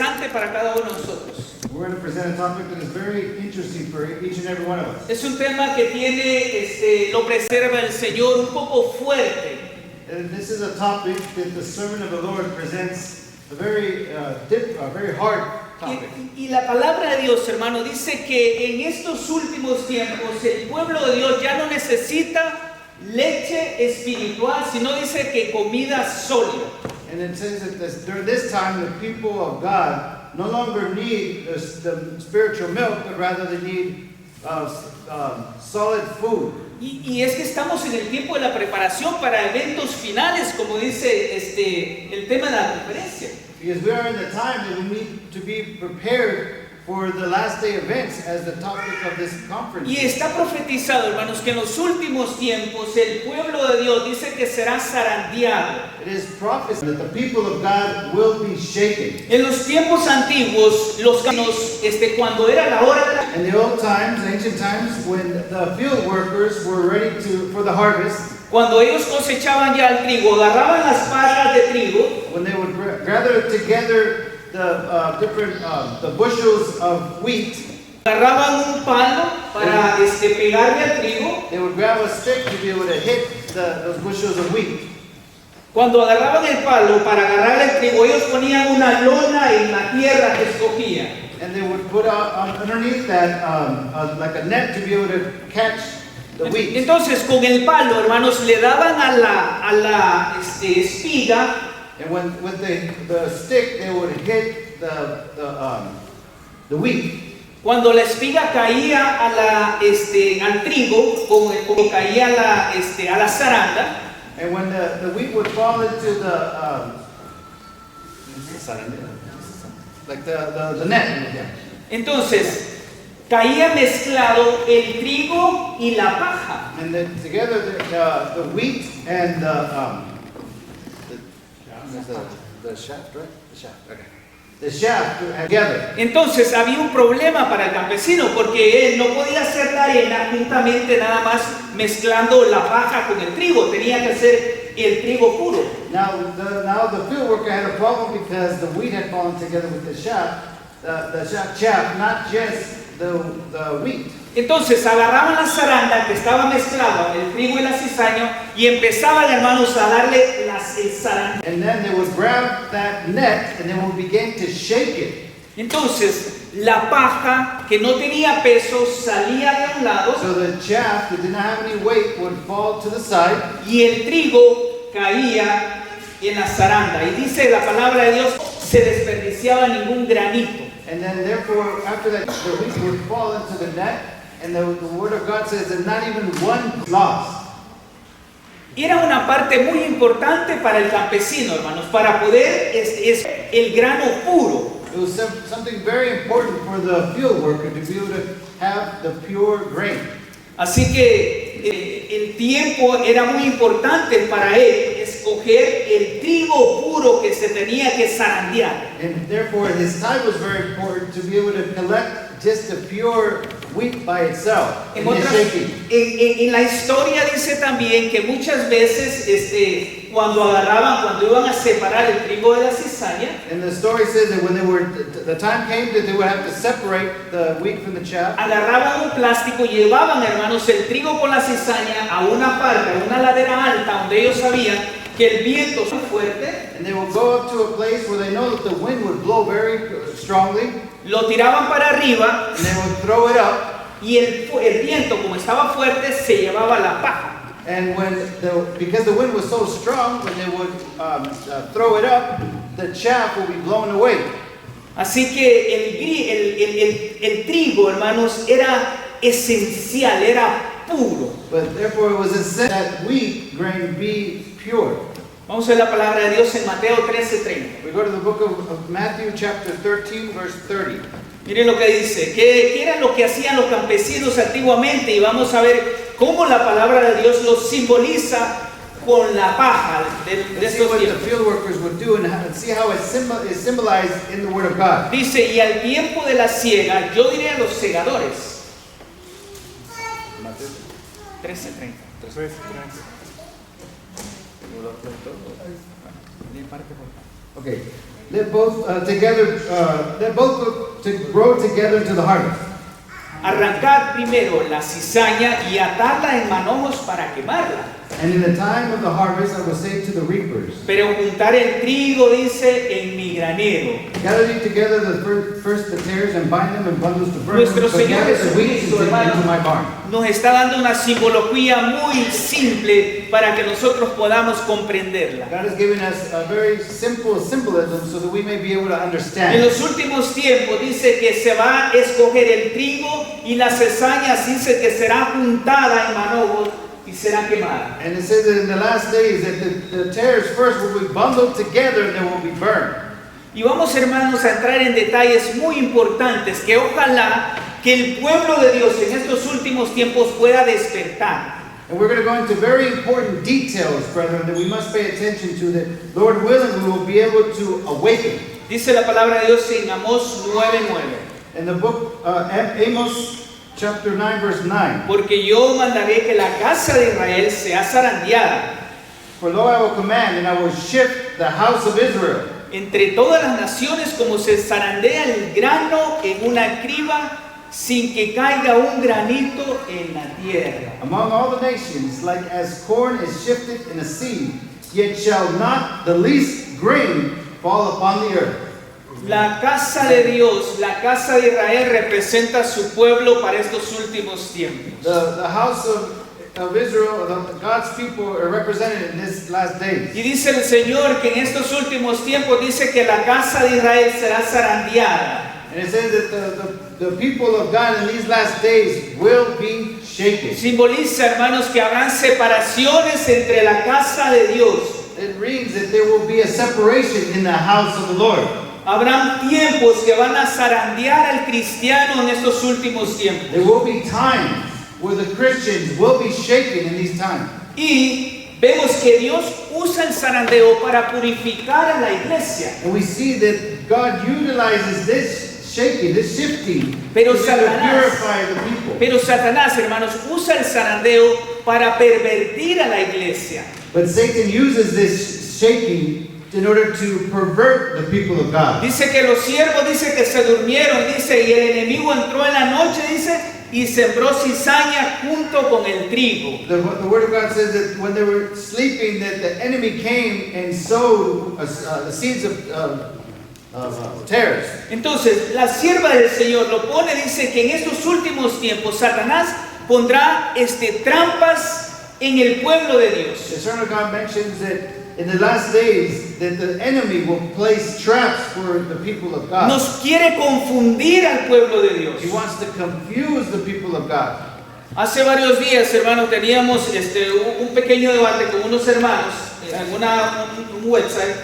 interesante para cada uno de nosotros. We're going to present a topic that is very interesting for each and every one of us. Es un tema que tiene, lo preserva el Señor, un poco fuerte. And this is a topic that the servant of the Lord presents a very hard topic. Y la palabra de Dios, hermano, dice que en estos últimos tiempos el pueblo de Dios ya no necesita leche espiritual, sino dice que comida sólida. And it says that during this time, the people of God no longer need the spiritual milk, but rather they need solid food. Y es que estamos en el tiempo de la preparación para eventos finales, como dice el tema de la conferencia. Because we are in the time that we need to be prepared for the last day events as the topic of this conference. Y está profetizado, hermanos, que en los últimos tiempos el pueblo de Dios dice que será zarandeado. It is prophesied that the people of God will be shaken. En los tiempos antiguos, los caminos, cuando era la hora de la... In the old times, ancient times, when the field workers were ready for the harvest, Cuando ellos cosechaban ya el trigo, agarraban las palas de trigo, when they would gather together the bushels of wheat, agarraban un palo para pegarle al trigo. they would grab a stick to be able to hit those bushels of wheat. Cuando agarraban el palo para agarrar el trigo, ellos ponían una lona en la tierra que escogían. And they would put underneath that like a net to be able to catch the wheat. Entonces, con el palo, hermanos, le daban a la espiga. And with the stick, they would hit the wheat. Cuando la espiga caía al trigo, como caía a la zaranda, And when the wheat would fall into the net, entonces caía mezclado el trigo y la paja. and then together the wheat and the shaft, right? The shaft. Okay. The shaft together. Entonces había un problema para el campesino porque él no podía hacer tarea juntamente nada más mezclando la paja con el trigo, tenía que hacer el trigo puro. Now the field worker had a problem because the wheat had fallen together with the shaft, chaff, not just the wheat. Entonces agarraban la zaranda que estaba mezclada, el trigo y la cizaña, y empezaban, hermanos, a darle el zaranda. And then they would grab that net and they would begin to shake it. Entonces la paja que no tenía peso salía de un lado, So the chaff that didn't have any weight would fall to the side, y el trigo caía en la zaranda. Y dice la palabra de Dios, se desperdiciaba ningún granito. and then therefore after that the wheat would fall into the net, and the word of God says that not even one lost. Era una parte muy importante para el campesino, hermanos, para poder es el grano puro. It was something very important for the field worker to be able to have the pure grain. Así que el tiempo era muy importante para él escoger el trigo puro que se tenía que zarandear. And therefore his time was very important to be able to collect just the pure wheat by itself. En la historia dice también que muchas veces cuando iban a separar el trigo de la cizaña, And the story says that when the time came that they would have to separate the wheat from the chaff, agarraban un plástico y llevaban, hermanos, el trigo con la cizaña a una parte, a una ladera alta donde ellos sabían que el viento es muy fuerte. and they would go up to a place where they know that the wind would blow very strongly, Lo tiraban para arriba and they would throw it up. y el viento, como estaba fuerte, se llevaba la paja. And because the wind was so strong, when they would throw it up, the chaff would be blown away. Así que el trigo, hermanos, era esencial, era puro. But therefore it was essential that wheat grain be pure. Vamos a ver la palabra de Dios en Mateo 13:30. We go to the book of Matthew chapter 13, verse 30. Miren lo que dice, ¿qué era lo que hacían los campesinos antiguamente? Y vamos a ver cómo la palabra de Dios los simboliza con la paja de Let's see estos what the tiempos. field workers would do and see how it is symbolized in the Word of God. Dice, y al tiempo de la siega, yo diré a los segadores. 13:30. Okay. Let both grow together to the harvest. Arrancad primero la cizaña y atadla en manojos para quemarla. And in the time of the harvest, I will say to the reapers, Pero juntar el trigo, dice, en mi granero. gather ye together the first the tares and bind them in bundles to burn Nuestro them, but Señor gather the wheat Jesucristo, into hermano, my barn. nos está dando una simbología muy simple para que nosotros podamos comprenderla. God is giving us a very simple symbolism so that we may be able to En understand. los últimos tiempos dice que se va a escoger el trigo y la cizaña, dice que será juntada en manojos y será quemada. And it says that in the last days that the tares first will be bundled together and they will be burned. Y vamos, hermanos, a entrar en detalles muy importantes que ojalá que el pueblo de Dios en estos últimos tiempos pueda despertar. And we're going to go into very important details, brethren, that we must pay attention to, that Lord willing we will be able to awaken. Dice la palabra de Dios en Amós 9:9. In the book Amos chapter 9 verse 9. Porque yo mandaré que la casa de Israel sea zarandeada For lo I will command, and I will shift the house of Israel entre todas las naciones como se zarandea el grano en una criba sin que caiga un granito en la tierra. among all the nations, like as corn is shifted in a seed, yet shall not the least grain fall upon the earth. La casa de Dios, la casa de Israel representa a su pueblo para estos últimos tiempos. The house of Israel, God's people are represented in this last days. Y dice el Señor que en estos últimos tiempos dice que la casa de Israel será zarandeada. And it says that the people of God in these last days will be shaken. Simboliza, hermanos, que habrán separaciones entre la casa de Dios. It reads that there will be a separation in the house of the Lord. Habrán tiempos que van a zarandear al cristiano en estos últimos tiempos. There will be times where the Christians will be shaken in these times. Y vemos que Dios usa el zarandeo para purificar a la iglesia. And we see that God utilizes this shaking, this shifting, Pero to Satanás- purify the people. Pero Satanás, hermanos, usa el zarandeo para pervertir a la iglesia. But Satan uses this shaking in order to pervert the people of God. Dice que los siervos, dice que se durmieron, dice, y el enemigo entró en la noche, dice, y sembró cizaña junto con el trigo. The Word of God says that when they were sleeping, that the enemy came and sowed the seeds of tares. Entonces, la sierva del Señor lo pone, dice que en estos últimos tiempos Satanás pondrá trampas en el pueblo de Dios. The Son of God mentions that in the last days that the enemy will place traps for the people of God. Nos quiere confundir al pueblo de Dios. He wants to confuse the people of God. Hace varios días, hermanos, teníamos un pequeño debate con unos hermanos en un website.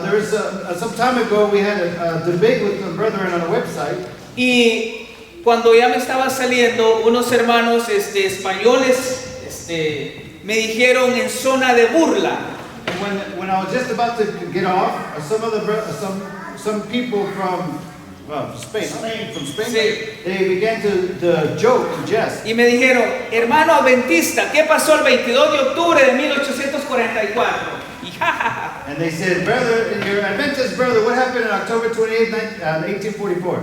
There was some time ago we had a debate with the brethren on a website. Y cuando ya me estaba saliendo, unos hermanos españoles me dijeron en zona de burla. And when I was just about to get off, some people from Spain, Sí. they began to joke and jest. Y me dijeron, hermano adventista, ¿qué pasó el 22 de octubre de 1844? Y jajaja. And they said, brother, your Adventist brother, what happened on October 28, 1844?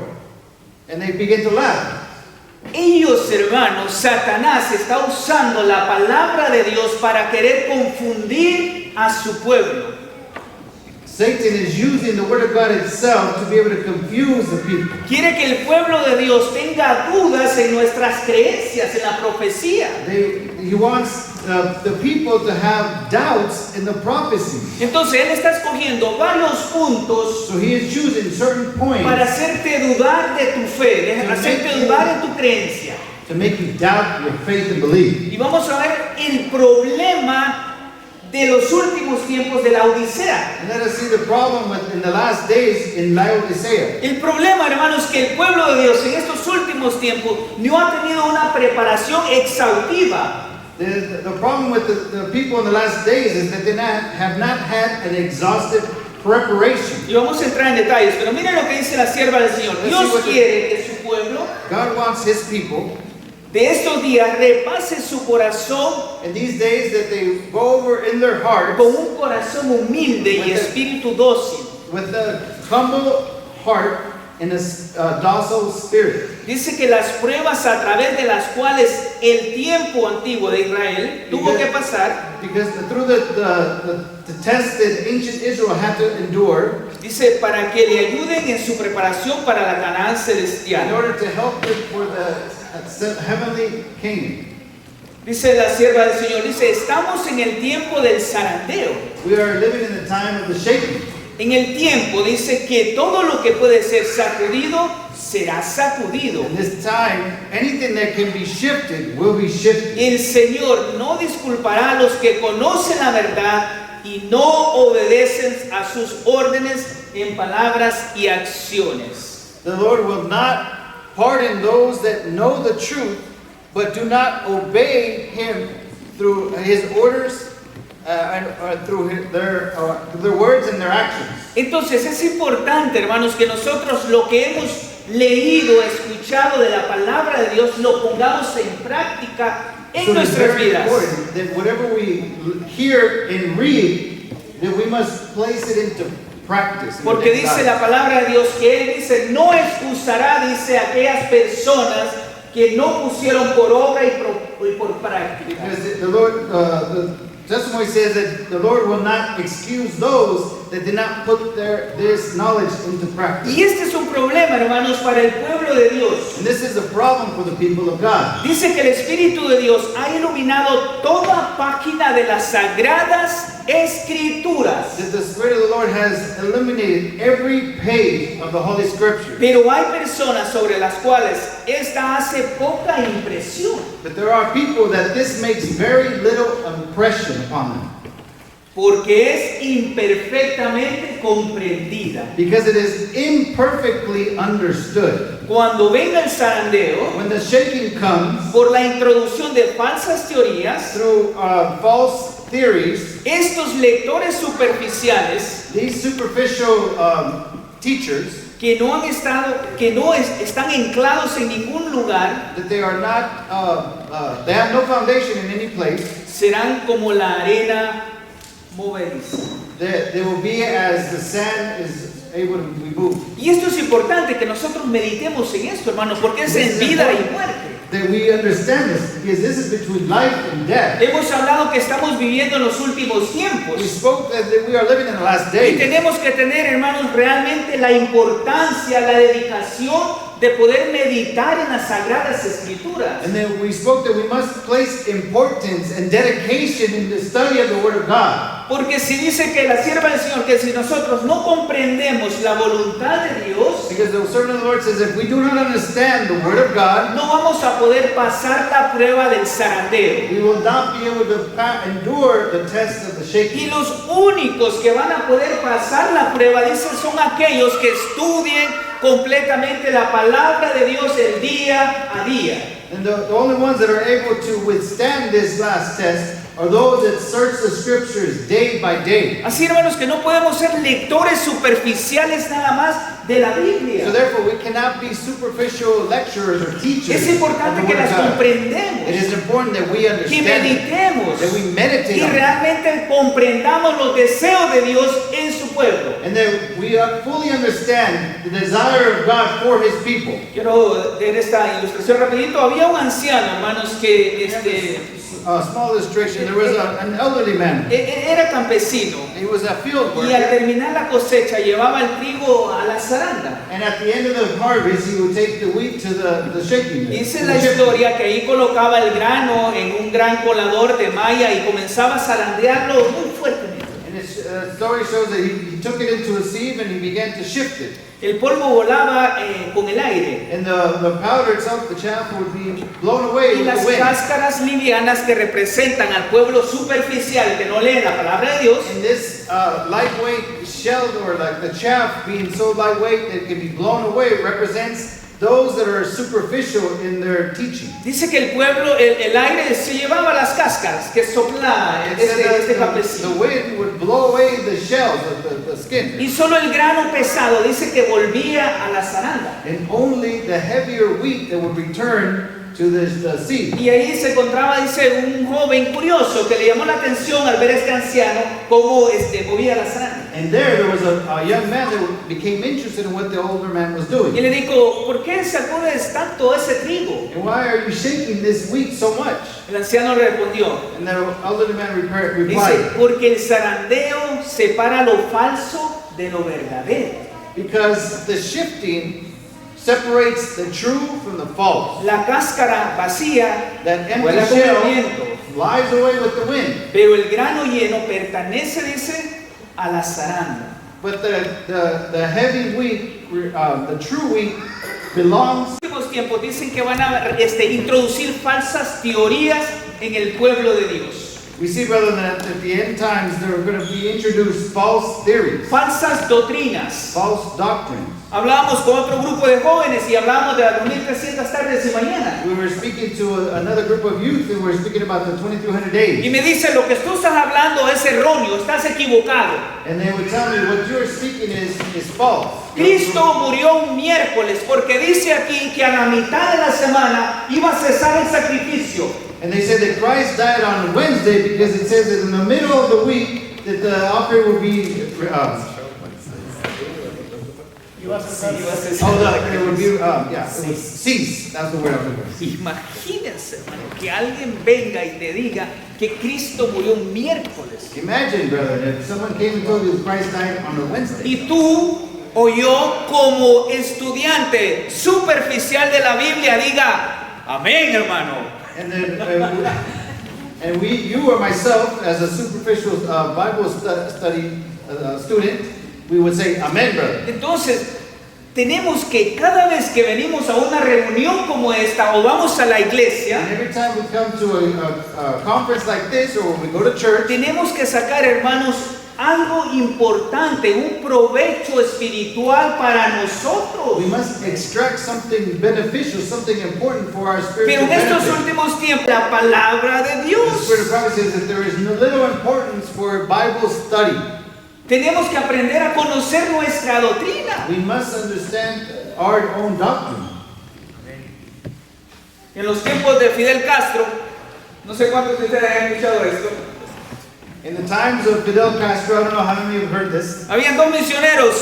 And they began to laugh. Ellos, hermanos, Satanás está usando la palabra de Dios para querer confundir a su pueblo. Satan is using the Word of God itself to be able to confuse the people. Quiere que el pueblo de Dios tenga dudas en nuestras creencias, en la profecía. He wants the people to have doubts in the prophecy. Entonces él está escogiendo varios puntos So he is choosing certain points para hacerte dudar de tu fe, hacerte dudar de tu creencia. to make you doubt your faith and belief. Y vamos a ver el problema de los últimos tiempos de la Odisea. And let us see the problem in the last days in Laodicea. El problema, hermanos, es que el pueblo de Dios en estos últimos tiempos no ha tenido una preparación exhaustiva. The problem with the people in the last days is that they have not had an exhaustive preparation. Y vamos a entrar en detalles, pero miren lo que dice la sierva del Señor. Dios quiere que su pueblo God wants His people de estos días repase su corazón In these days that they go over in their hearts con un corazón humilde y espíritu dócil. with a humble heart and a docile spirit. Dice que las pruebas a través de las cuales el tiempo antiguo de Israel tuvo que pasar, Because through the test that ancient Israel had to endure, dice, para que le ayuden en su preparación para la Canaán in celestial. order to help them for the heavenly Canaan. Dice la sierva del Señor, dice, estamos en el tiempo del zarandeo. We are living in the time of the shaking. En el tiempo dice que todo lo que puede ser sacudido será sacudido. In this time, anything that can be shifted will be shifted. El Señor no disculpará a los que conocen la verdad y no obedecen a sus órdenes en palabras y acciones. The Lord will not pardon those that know the truth, but do not obey Him through His orders and through their words and their actions. Entonces es importante, hermanos, que nosotros lo que hemos leído, escuchado de la palabra de Dios, lo pongamos en práctica en So it's nuestras very vidas. important that whatever we hear and read, that we must place it into practice. Porque dice la palabra de Dios que Él dice, no excusará, dice, a aquellas personas que no pusieron por obra y por práctica. Because the Lord, the testimony says that the Lord will not excuse those that did not put this knowledge into practice. Y este es un problema, hermanos, para el pueblo de Dios. And this is a problem for the people of God. Dice que el Espíritu de Dios ha iluminado toda página de las sagradas escrituras. That the Spirit of the Lord has eliminated every page of the Holy Scripture. Pero hay personas sobre las cuales esta hace poca impresión. But there are people that this makes very little impression upon them. Porque es imperfectamente comprendida. Because it is imperfectly understood. Cuando venga el zarandeo, When the shaking comes por la introducción de falsas teorías, through false theories, estos lectores superficiales these superficial teachers, que no han estado, están anclados en ningún lugar, that they are not, they have no foundation in any place, serán como la arena movediza. they will be as the sand is able to be moved. Y esto es importante que nosotros meditemos en esto, hermanos, porque es en vida y muerte. That we understand this, because this is between life and death. Hemos hablado que estamos viviendo en los últimos tiempos. We spoke that we are living in the last Y days. tenemos que tener, hermanos, realmente la importancia, la dedicación de poder meditar en las Sagradas Escrituras. And then we spoke that we must place importance and dedication in the study of the Word of God. Porque si dice que la sierva del Señor, que si nosotros no comprendemos la voluntad de Dios, Because the servant of the Lord says, if we do not understand the Word of God, no vamos a poder pasar la prueba del zarandeo. we will not be able to endure the test of the Y shaking. los únicos que van a poder pasar la prueba, dice, son aquellos que estudien completamente la palabra de Dios el día a día. And the only ones that are able to withstand this last test are those that search the Scriptures day by day. Así, hermanos, que no podemos ser lectores superficiales nada más de la Biblia. So therefore, we cannot be superficial lecturers or teachers Es of importante the que Word of las God. comprendemos, It is important that we que understand it, meditemos that we meditate y on it, realmente comprendamos los deseos de Dios en su pueblo. and that we fully understand the desire of God for His people. Quiero ver esta ilustración rapidito. Había un anciano, hermanos, que A small illustration, there was an elderly man. era campesino He was a field y al worker, terminar la cosecha llevaba el trigo a la zaranda. and at the end of the harvest, he would take the wheat to the shaking mill. Dice la historia que ahí colocaba el grano en un gran colador de malla y comenzaba a zarandearlo muy fuertemente. And his story shows that he took it into a sieve and he began to shift it. El polvo volaba con el aire And the powder itself, the chaff, would be blown away y with las the wind. cáscaras livianas que representan al pueblo superficial que no lee la palabra de Dios, And this lightweight shell, or like the chaff being so lightweight that it can be blown away, represents those that are superficial in their teaching. dice que el pueblo, el aire se llevaba las cáscaras que soplaba It said este that the campesino. wind would blow away the shells of the skin. Y solo el grano pesado dice que volvía a la zaranda. And only the heavier wheat that would return to the sea. Y ahí se encontraba, dice, un joven curioso que le llamó la atención al ver a este anciano cómo movía la zaranda. And there was a young man that became interested in what the older man was Y doing. le dijo, ¿por qué sacudes tanto ese trigo? And why are you shaking this wheat so much? El anciano respondió, And the elderly man dice, replied, porque el zarandeo separa lo falso de lo verdadero. because the shifting separates the true from the false. La cáscara vacía That vuela empty con el shell viento, flies away with the wind. pero el grano lleno pertenece, dice, a la zaranda. But the heavy wheat, the true wheat, belongs. En los últimos tiempos dicen que van a introducir falsas teorías en el pueblo de Dios. We see, brother, that at the end times there are going to be introduced false theories, Falsas doctrinas. false doctrines. Hablábamos con otro grupo de jóvenes y hablábamos de las 2300 tardes y mañanas. We were speaking to another group of youth and we were speaking about the 2300 days. Y me dice, lo que tú estás hablando es erróneo, estás equivocado. And they would tell me what you're speaking is false. Cristo murió un miércoles porque dice aquí que a la mitad de la semana iba a cesar el sacrificio. And they said that Christ died on Wednesday because it says that in the middle of the week that the offering would be it would cease. That's the word I was looking for. Imagínense, hermano, que alguien venga y te diga que Cristo murió un miércoles. Imagine, brother, if someone came and told you that Christ died on a Wednesday. Y tú o yo como estudiante superficial de la Biblia diga, amén, hermano. And then, you or myself, as a superficial Bible study student, we would say, "Amen, brother." Entonces, tenemos que cada vez que venimos a una reunión como esta o vamos a la iglesia, And every time we come to a conference like this, or when we go to church, tenemos que sacar, hermanos, algo importante, un provecho espiritual para nosotros. we must extract something beneficial, something important for our Pero spiritual en estos benefit. últimos tiempos, la palabra de The Dios. Spirit of prophecy says that there is no little importance for Bible study. Tenemos que aprender a conocer nuestra doctrina. We must understand our own doctrine. En los tiempos de Fidel Castro, no sé cuántos de ustedes han escuchado esto, In the times of Fidel Castro, I don't know how many have heard this, habían dos misioneros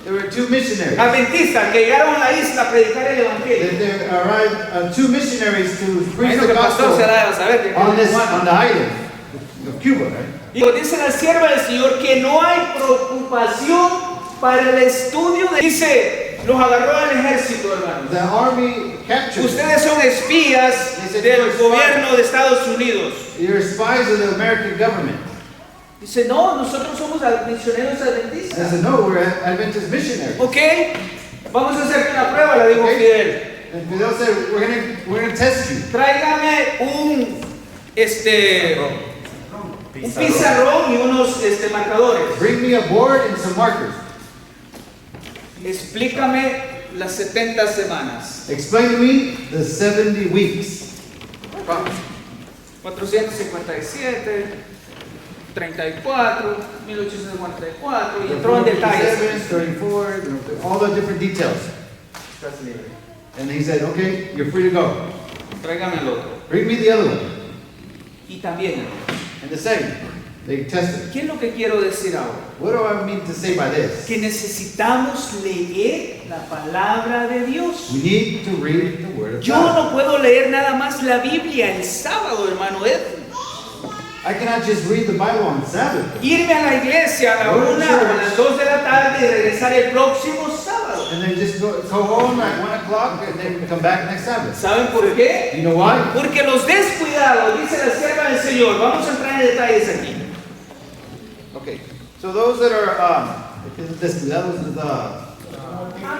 there were two missionaries. adventistas que llegaron a la isla a predicar el evangelio. That there arrived two missionaries to preach Imagino the que el pastor gospel se la debe saber. que- on the island of Cuba, right? Y dice la sierva del Señor que no hay preocupación para el estudio de... Dice, los agarró al ejército, hermanos. The army captured them. Ustedes son espías del gobierno de Estados Unidos. You're spies of the American government. Dice, no, nosotros somos misioneros And I adventistas. said, no, we're Adventist missionaries. Ok, vamos a hacer una prueba, le dijo Ok. Fidel. And Fidel said, we're gonna test you. Tráigame un pizarrón y unos marcadores. Bring me a board and some markers. Explícame las 70 semanas. Explain to me the 70 weeks. 457, 34, 1844, y entró en detalles. 34, all the different details. And he said, okay, you're free to go. Tráigame el otro. Bring me the other one. Y también, And the same. They tested. ¿qué es lo que quiero decir ahora? What do I mean to say by this? Que necesitamos leer la palabra de Dios. We need to read the Word of Yo God. no puedo leer nada más la Biblia el sábado, hermano Ed. I cannot just read the Bible on Sabbath. Irme a la iglesia a la 1 o a las 2 de la tarde y regresar el próximo sábado. And then just go home at 1 o'clock and then come back next Sabbath. ¿Saben por qué? You know why? Porque los descuidados, dice la sierva del Señor, vamos a entrar en detalles aquí. Okay. So those that are descuidados,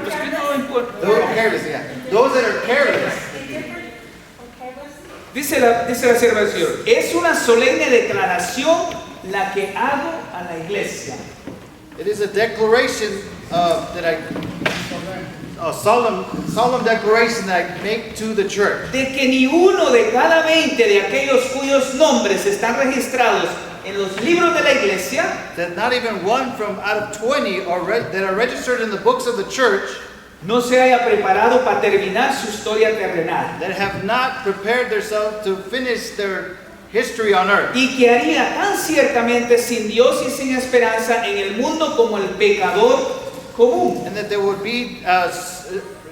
Los que no importa. those careless, yeah. Those that are careless. Dice la sierva del Señor, es una solemne declaración la que hago a la iglesia. It is a declaration a solemn declaration that I make to the church. De que ni uno de cada 20 de aquellos cuyos nombres están registrados en los libros de la iglesia That not even one from out of 20 that are registered in the books of the church no se haya preparado para terminar su historia terrenal. that have not prepared themselves to finish their history on earth. Y que haría tan ciertamente sin Dios y sin esperanza en el mundo como el pecador común. And that they would be,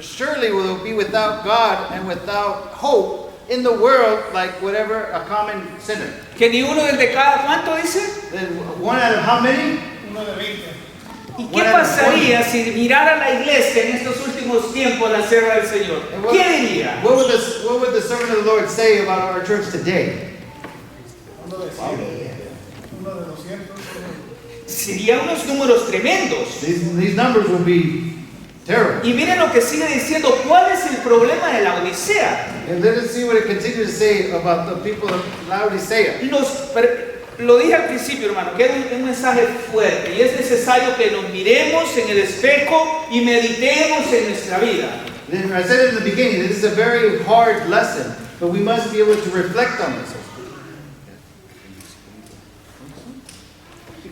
surely will be without God and without hope in the world like whatever a common sinner. Que ni uno de cada, ¿cuánto dice? Then one out of how many? ¿Y qué pasaría si mirara la iglesia en estos últimos tiempos la sierva del Señor? And what, ¿Qué diría? what would the servant of the Lord say about our church today? Serían unos números tremendos. These numbers would be terrible. Y miren lo que sigue diciendo, ¿cuál es el problema de la Odisea? And let us see what it continues to say about the people of Laodicea. Lo dije al principio, hermano, que es un mensaje fuerte y es necesario que nos miremos en el espejo y meditemos en nuestra vida. Then I said it in the beginning, this is a very hard lesson, but we must be able to reflect on this.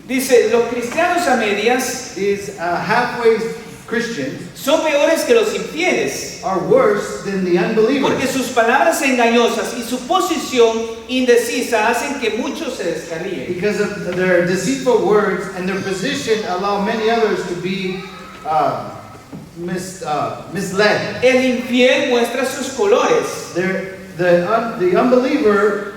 Dice, los cristianos a medias These halfway Christians son peores que los infieles, are worse than the unbelievers. porque sus palabras engañosas y su posición indecisa hacen que muchos se descarríen. Because of their deceitful words and their position allow many others to be misled. El infiel muestra sus colores The unbeliever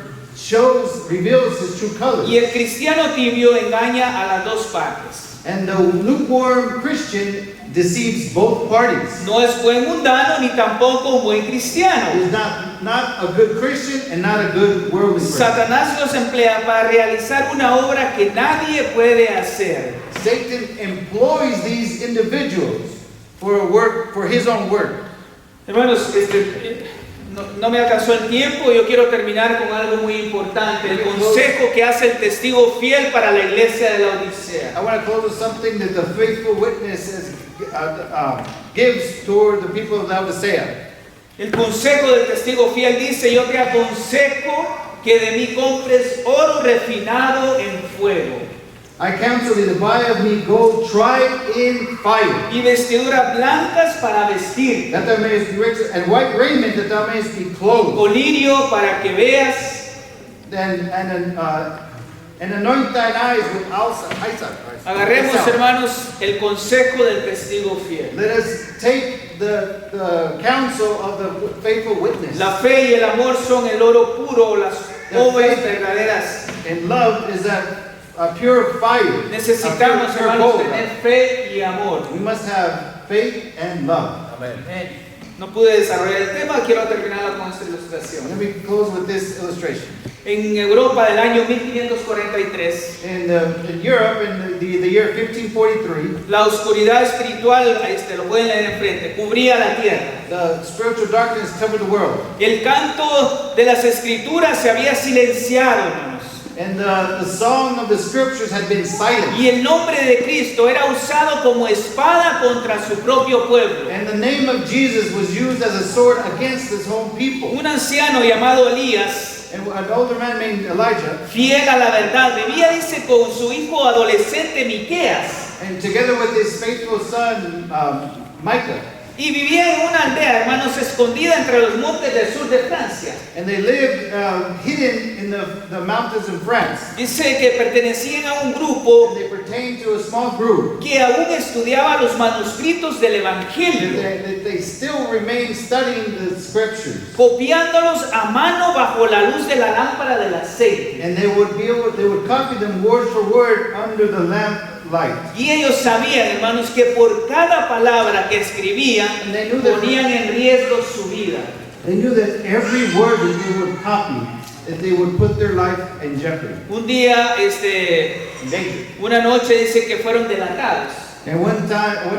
reveals his true colors. y el cristiano tibio engaña a las dos partes. And the lukewarm Christian deceives both parties. No es buen mundano ni tampoco un buen cristiano. He's not a good Christian and not a good worldly person. Satanás los emplea para realizar una obra que nadie puede hacer. Satan employs these individuals for his own work. Hermanos, no me alcanzó el tiempo. Yo quiero terminar con algo muy importante. El consejo que hace el testigo fiel para la iglesia de la Odisea. I want to close with something that the faithful witness gives toward the people of Laodicea. El consejo del testigo fiel dice: yo te aconsejo que de mí compres oro refinado en fuego I counsel thee to buy of me gold tried in fire, y vestiduras blancas para vestir, that thou mayest be rich, and white raiment that thou mayest be clothed, colirio para que veas. and anoint thine eyes with hyssop. Agarremos, hermanos, el consejo del testigo fiel. Let us take the counsel of the faithful witness. La fe y el amor son el oro puro, las obras verdaderas. And love is that pure fire. Necesitamos, pure hermanos, gold. tener fe y amor. We must have faith and love. Amén. No pude desarrollar el tema, quiero terminarlo con esta ilustración. Let me close with this illustration. En Europa del año 1543, In Europe, in the year 1543, la oscuridad espiritual, lo pueden leer enfrente, cubría la tierra. the spiritual darkness covered the world. El canto de las escrituras se había silenciado, hermanos. And the song of the scriptures had been silent. Y el nombre de Cristo era usado como espada contra su propio pueblo. And the name of Jesus was used as a sword against his own people. Un anciano llamado Elías, And an older man named Elijah, fiel a la verdad, vivía, dice, con su hijo adolescente Miqueas. and together with his faithful son Micah, Y vivía en una aldea, hermanos, escondida entre los montes del sur de Francia. and they lived hidden in the mountains in France. Dice que pertenecían a un grupo And they pertained to a small group. que aún estudiaba los manuscritos del Evangelio, They still remain studying the scriptures. copiándolos a mano bajo la luz de la lámpara del aceite. And they would copy them word for word under the lamp light. Y ellos sabían, hermanos, que por cada palabra que escribían, And they knew that- ponían en riesgo su vida. They knew that every word that they would copy, that they would put their life in jeopardy. Un día, In danger. una noche, dice que fueron delatados. And one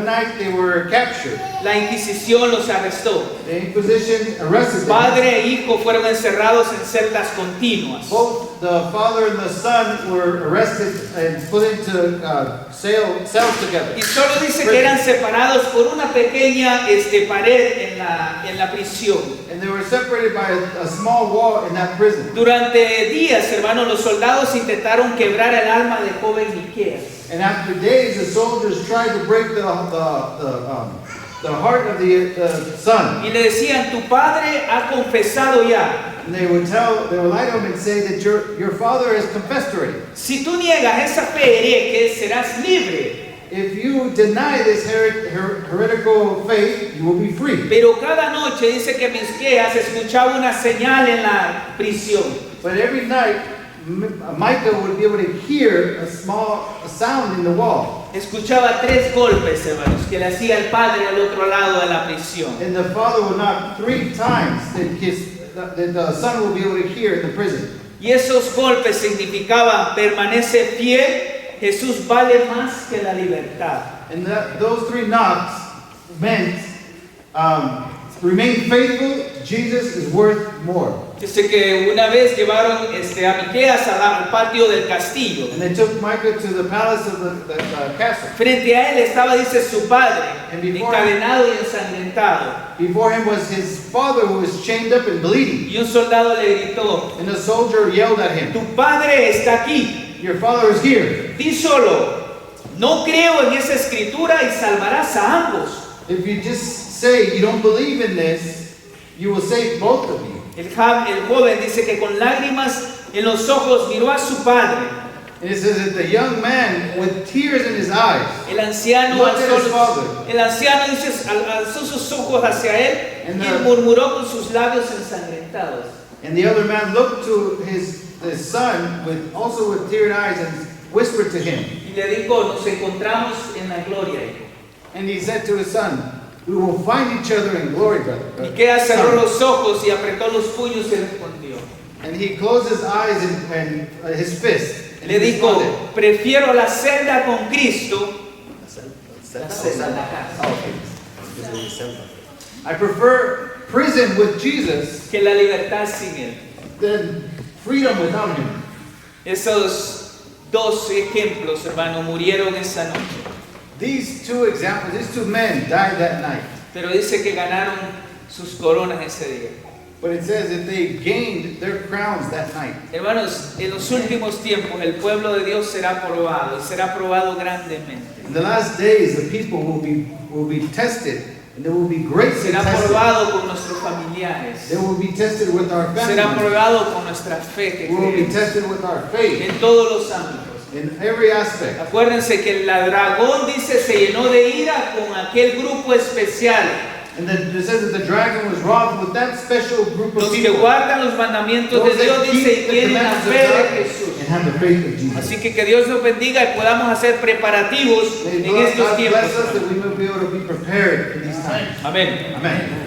night they were captured. La Inquisición los arrestó. The Inquisition arrested them. Padre e hijo fueron encerrados en celdas continuas. Both the father and the son were arrested and put into cells together. Y solo dice que eran separados por una pequeña pared en la prisión. And they were separated by a small wall in that prison. Durante días, hermanos, los soldados intentaron quebrar el alma del joven Miqueas. And after days, the soldiers tried to break the heart of the son. Y le decían, tu padre ha confesado ya. And they would lie to him and say that your father has confessed already. Si tú niegas esa fe hereje, serás libre. If you deny this heretical faith, you will be free. Pero cada noche dice que Misqueas escuchaba una señal en la prisión. But every night, Micah would be able to hear a sound in the wall. Escuchaba 3 golpes, hermanos, que le hacía el padre al otro lado de la prisión. And the father would knock 3 times that the son will be able to hear in the prison. Y esos golpes significaban, permanece fiel, Jesús vale más que la libertad. And those 3 knocks meant, remain faithful, Jesus is worth more. Dice que una vez llevaron a Miqueas al patio del castillo. And they took Micah to the palace of the castle. Frente a él estaba, dice, su padre, And before- encadenado y ensangrentado. Before him was his father who was chained up and bleeding. Y un soldado le gritó, And the soldier yelled at him, tu padre está aquí. your father is here. Di solo, no creo en esa escritura y salvarás a ambos. If you just say you don't believe in this, you will save both of you. El joven dice que con lágrimas en los ojos miró a su padre. And it says that the young man, with tears in his eyes, El anciano looked at his father. dice, alzó sus ojos hacia él And y the- murmuró con sus labios ensangrentados. And the other man looked to his son also with teared eyes and whispered to him. Y le dijo, nos encontramos en la gloria, hijo. And he said to his son, we will find each other in glory, brother. Miqueas cerró Son. los ojos y apretó los puños y respondió. And he closed his eyes and his fist. And Le he dijo, responded, prefiero la celda con Cristo. "Celda? La celda, la casa. Oh, okay. I prefer prison with Jesus Que la libertad sin él. than freedom without him. Esos 2 ejemplos, hermano, murieron esa noche. These 2 examples, these 2 men died that night. Pero dice que ganaron sus coronas ese día. But it says that they gained their crowns that night. Hermanos, en los últimos tiempos el pueblo de Dios será probado y será probado grandemente. In the last days, the people will be tested, and they will be greatly Será tested. probado con nuestros familiares. They will be tested with our Será family. probado con nuestra fe que We will be creemos tested with our faith en todos los ámbitos. in every aspect. Acuérdense que el dragón, dice, se llenó de ira con aquel grupo especial. And then it says that the dragon was wroth with that special group of Los que people. guardan los mandamientos Those de Dios, that dice, y keep the tienen la commandments of fe de God Jesús. and have the faith of Jesus. Así que Dios nos bendiga y podamos hacer preparativos May en estos God bless us tiempos. that we will be able to be prepared in these times. Amén. Amen.